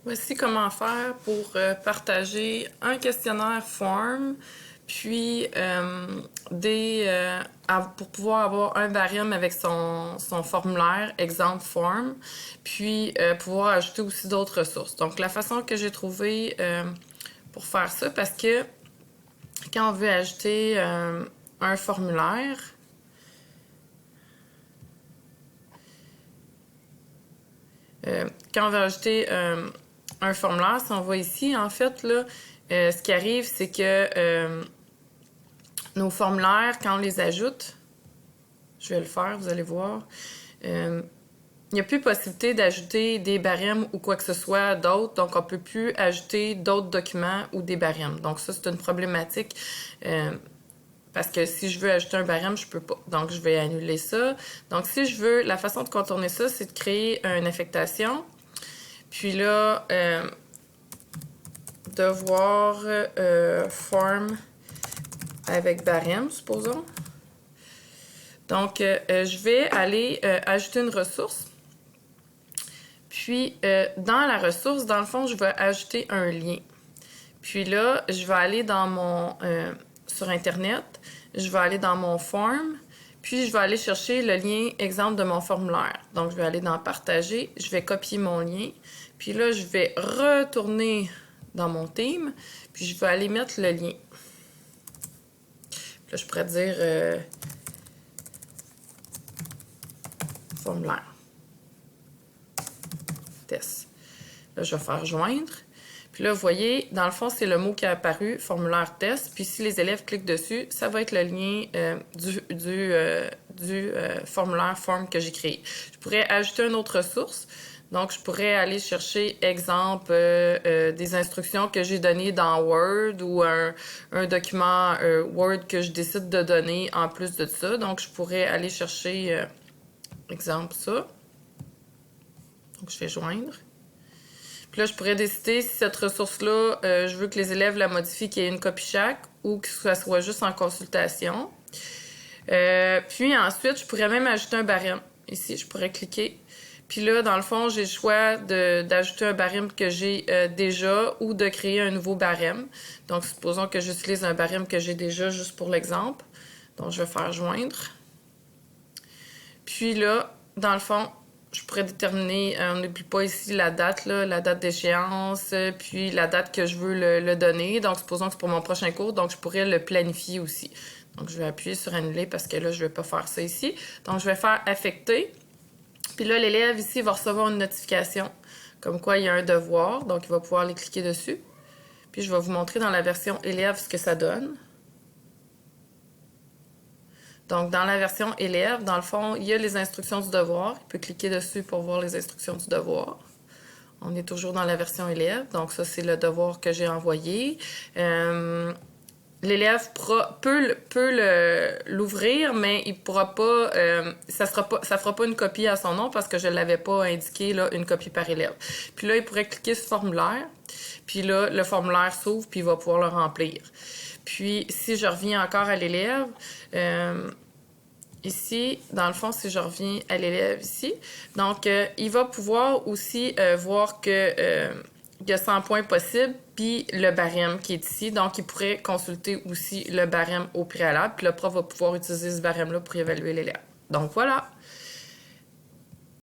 Voici comment faire pour partager un questionnaire form, puis pour pouvoir avoir un barème avec son formulaire, exemple form, puis pouvoir ajouter aussi d'autres ressources. Donc la façon que j'ai trouvée pour faire ça, parce que quand on veut ajouter un formulaire, quand on veut ajouter un formulaire, si on va ici, en fait, là, ce qui arrive, c'est que nos formulaires, quand on les ajoute, je vais le faire, vous allez voir, il n'y a plus possibilité d'ajouter des barèmes ou quoi que ce soit d'autre, donc on ne peut plus ajouter d'autres documents ou des barèmes. Donc ça, c'est une problématique parce que si je veux ajouter un barème, je peux pas. Donc je vais annuler ça. Donc si je veux, la façon de contourner ça, c'est de créer une affectation. Puis là, devoir form avec barème, supposons. Donc, je vais aller ajouter une ressource. Puis, dans la ressource, dans le fond, je vais ajouter un lien. Puis là, je vais aller dans mon... sur Internet, je vais aller dans mon form, puis je vais aller chercher le lien exemple de mon formulaire. Donc, je vais aller dans Partager, je vais copier mon lien, puis là, je vais retourner dans mon thème, puis je vais aller mettre le lien. Puis là, je pourrais dire formulaire. Test. Là, je vais faire joindre. Puis là, vous voyez, dans le fond, c'est le mot qui est apparu, formulaire test. Puis si les élèves cliquent dessus, ça va être le lien du formulaire form que j'ai créé. Je pourrais ajouter une autre ressource. Donc, je pourrais aller chercher, exemple, des instructions que j'ai données dans Word ou un document Word que je décide de donner en plus de ça. Donc, je pourrais aller chercher, exemple, ça. Donc, je fais joindre. Puis là, je pourrais décider si cette ressource-là, je veux que les élèves la modifient, qu'il y ait une copie chaque ou que ça soit juste en consultation. Puis ensuite, je pourrais même ajouter un barème. Ici, je pourrais cliquer. Puis là, dans le fond, j'ai le choix d'ajouter un barème que j'ai déjà ou de créer un nouveau barème. Donc, supposons que j'utilise un barème que j'ai déjà juste pour l'exemple. Donc, je vais faire joindre. Puis là, dans le fond, je pourrais déterminer, on n'oublie pas ici la date, là, la date d'échéance, puis la date que je veux le donner. Donc, supposons que c'est pour mon prochain cours, donc je pourrais le planifier aussi. Donc, je vais appuyer sur annuler parce que là, je ne vais pas faire ça ici. Donc, je vais faire affecter. Puis là, l'élève ici va recevoir une notification comme quoi il y a un devoir. Donc, il va pouvoir aller cliquer dessus. Puis, je vais vous montrer dans la version élève ce que ça donne. Donc, dans la version élève, dans le fond, il y a les instructions du devoir. Il peut cliquer dessus pour voir les instructions du devoir. On est toujours dans la version élève. Donc, ça, c'est le devoir que j'ai envoyé. L'élève peut l'ouvrir, mais il pourra pas, ça fera pas une copie à son nom parce que je ne l'avais pas indiqué, là, une copie par élève. Puis là, il pourrait cliquer sur formulaire. Puis là, le formulaire s'ouvre, puis il va pouvoir le remplir. Puis, si je reviens encore à l'élève, ici, dans le fond, si je reviens à l'élève ici, donc, il va pouvoir aussi voir que il y a 100 points possibles, puis le barème qui est ici. Donc, il pourrait consulter aussi le barème au préalable, puis le prof va pouvoir utiliser ce barème-là pour évaluer l'élève. Donc, voilà!